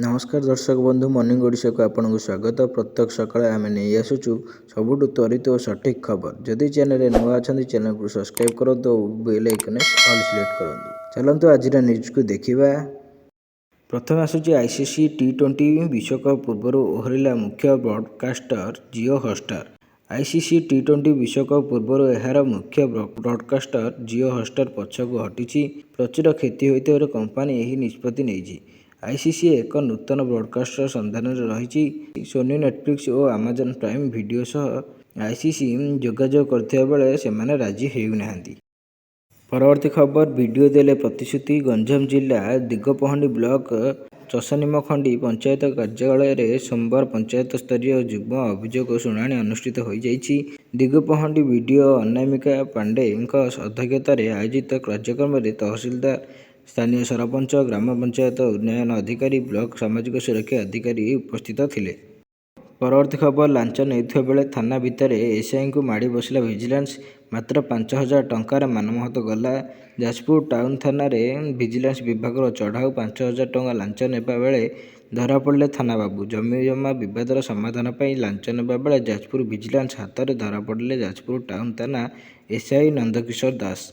नमस्कार दर्शक बंधु मॉर्निंग ओडिशा को आपको स्वागत। प्रत्येक सकाଳେ आम नहीं आसुचु सबुठ त्वरित और सठिक खबर। जदि चैनल नुआ अच्छा चैनल को सब्सक्राइब करूँ बेल आइकन ऑल सिलेक्ट करूँ। चलतु आज न्यूज को देखा। प्रथम आसूची आईसीसी T20 विश्वकप पूर्व ओहरिला मुख्य ब्रॉडकास्टर जियो हॉटस्टार। आईसीसी T20 विश्वकप पूर्व यार मुख्य ब्रॉडकास्टर जियो हॉटस्टार पछकू हटी प्रचुर क्षति होता कंपानी यह निष्पत्ति नहीं। आईसीसी एक नूतन ब्रॉडकास्टर सन्धान रही। सोनी, नेटफ्लिक्स और अमेजन प्राइम वीडियो सह आईसीसी जोगाजोग करथिबा बेले सेमाने राजी होउना। परवर्ती खबर वीडियो देले प्रतिश्रुति। गंजाम जिला दिगपहंडी ब्लॉक चषानिमखंडी पंचायत कार्यालय में सोमवार पंचायत स्तरीय जुग्म अभियोग शुणाणी अनुष्ठित हो जाइछि। दिगपहंडी वीडियो अनामिका पांडे अध्यक्षतार आयोजित कार्यक्रम में तहसीलदार, स्थानीय सरपंच, ग्राम पंचायत उन्नयन अधिकारी, ब्लॉक सामाजिक सुरक्षा अधिकारी उपस्थित थिले। परवर्ती खबर लांच नेउथिबा बेले थाना भितर एसआई को माड़ी बसिला विजिलेंस। मात्र 5,000 टंकार मानमहत गला। जाजपुर टाउन थाना रे विजिलेंस विभाग चढ़ाऊ 5,000 टंका लांच नेबा बेले धरा पड़े थाना बाबू। जमी जमा विवादर समाधान पर लांच नेबा बेले जाजपुर विजिलेंस हाथ में धरा पड़े जाजपुर टाउन थाना एसआई नंदकिशोर दास।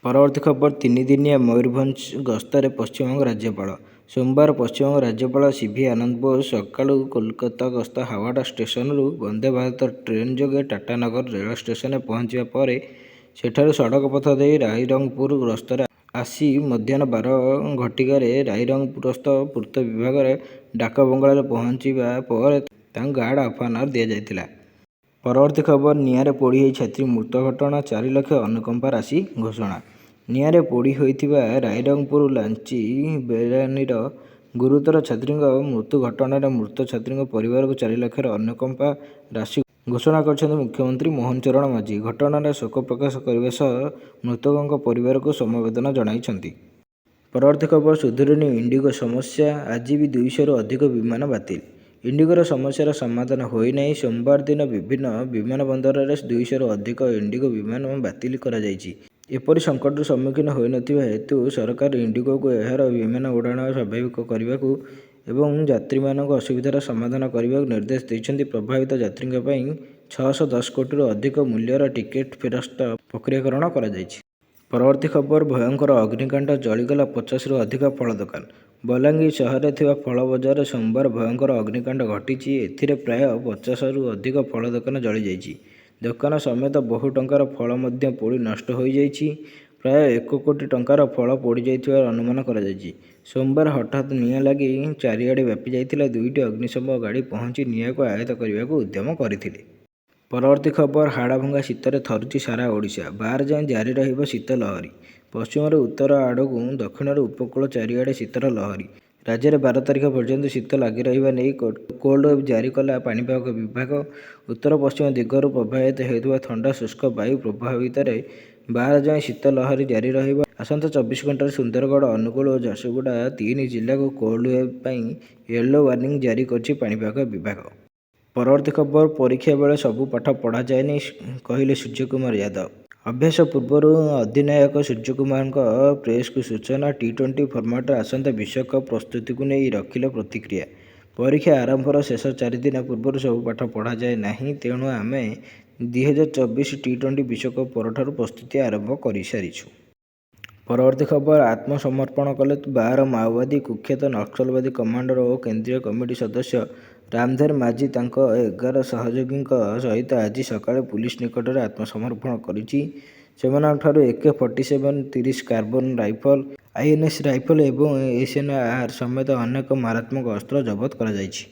परवर्ती खबर 3 दिनिया मयूरभंज गस्तर पश्चिमबंग राज्यपाल। सोमवार पश्चिमबंग राज्यपाल सीवी आनंद बोस सकाळु कोलकाता गस्त हावड़ा स्टेशन वंदे भारत ट्रेन जोगे टाटानगर रेल स्टेशन पहुंचा पर सेठारु सड़क पथ दे रायरंगपुर गस्तर आसी मध्याह्न 12 घटिकार रायरंगपुरस्थ पूर्त विभाग डाक बंगला पहुंचा पर गार्ड ऑफ ऑनर दि जाइतिला। परवर्ती खबर निआरे पोड़ी छात्री मृत घटना 4 लाख अनुकंपा राशि घोषणा। निआरे पोड़ी होइथिबा रायरंगपुर लांची बेरानीर गुरुतर छात्री मृत्यु घटना मृत छात्री परिवार को 4 लाख अनुकंपा राशि घोषणा कर मुख्यमंत्री मोहन चरण माझी। घटनार शोक प्रकाश करने सह मृतकों परिवार को समवेदना जणाइछन्ति। परवर्ती खबर सुधुरुनी इंडिगो समस्या। आज भी 200 रु अधिक विमान बातिल। इंडिगोर समस्यार समाधान होईना। सोमवार दिन विभिन्न विमान बंदर में 200 रु अधिक इंडिगो विमान बातिल करा जायछि। एपरि संकटर सम्मुखीन होइनथिबा हेतु सरकार इंडिगो को यार विमान उड़ाण स्वाभाविक करने एवं यात्री मानक असुविधार समाधान करने निर्देश देइछन्ति। प्रभावित यात्रियों पर 610 कोटी रु अधिक मूल्यर टिकेट फेरस्त प्रक्रियाकरण करा जायछि। परवर्ती खबर भयंकर अग्निकांड जलीगला 50 रु अधिक फल दुकान। बलांगीर शहर में थिबा फल बजार सोमवार भयंकर अग्निकांड घटी। एथिरे प्राय 50 रु अधिक फल दुकान जली जाइछि। दुकान समेत बहु टंकार फल मध्य पोड़ी नष्ट हो जाइछि। प्राय 1 कोटी टंकार फल पोड़ी जाइथिबार अनुमान करा जाइछि। सोमवार हठात निआं लगी चारिआडे व्यापी जाइथिला। 2टी अग्निशम गाड़ी पहुंची निआं को आयत्त करने को उद्यम करथिले। परवर्ती खबर हाड़भंगा शीतरे थरुची सारा ओडिशा। 12 जाए जारी रहिबो शीत लहरी। पश्चिम उत्तर आड़क दक्षिण उपकूल चारिआडे शीतर लहरी। राज्य में 12 तारिख पर्यंत शीत लगी रहिबा नै कोल्ड वेव जारी कला पाणीपाग विभाग। उत्तर पश्चिम दिगरू प्रभावित होता ठंडा शुष्क वायु प्रभावित 12 जाए शीत लहरी जारी रहिबा। आसंता 24 घंटे सुंदरगढ़, अनुगुल और झारसुगुड़ा 3 जिला को कोल्ड वेव पर येलो वार्निंग जारी करछि पाणीपाग विभाग। परवर्ती खबर परीक्षा बेले सबू पाठ पढ़ा जाए कहले सूर्यकुमार यादव। अभ्यास पूर्व अधिनायक सूर्यकुमार प्रेस को सूचना। T20 फर्माट आसंता विश्वकप प्रस्तुति को नहीं रखिले प्रतिक्रिया। परीक्षा आरंभर शेष 4 दिन पूर्व सबू पाठ पढ़ा जाए नहीं, तेणु आम 2024 T20 विश्वकप पर प्रस्तुति आरंभ कर सारिछु। परवर्ती खबर आत्मसमर्पण कले 12 माओवादी। कुख्यात नक्सलवादी कमांडर और केंद्रीय कमिटी सदस्य रामधर माझी 11 सहयोगी सहित आज सकाळे पुलिस निकट में आत्मसमर्पण करिछि। सेमानंठारु AK-47 30 carbon rifle, INS rifle एवं SNR समेत अनेक मारात्मक अस्त्र जबत करा जाइछि।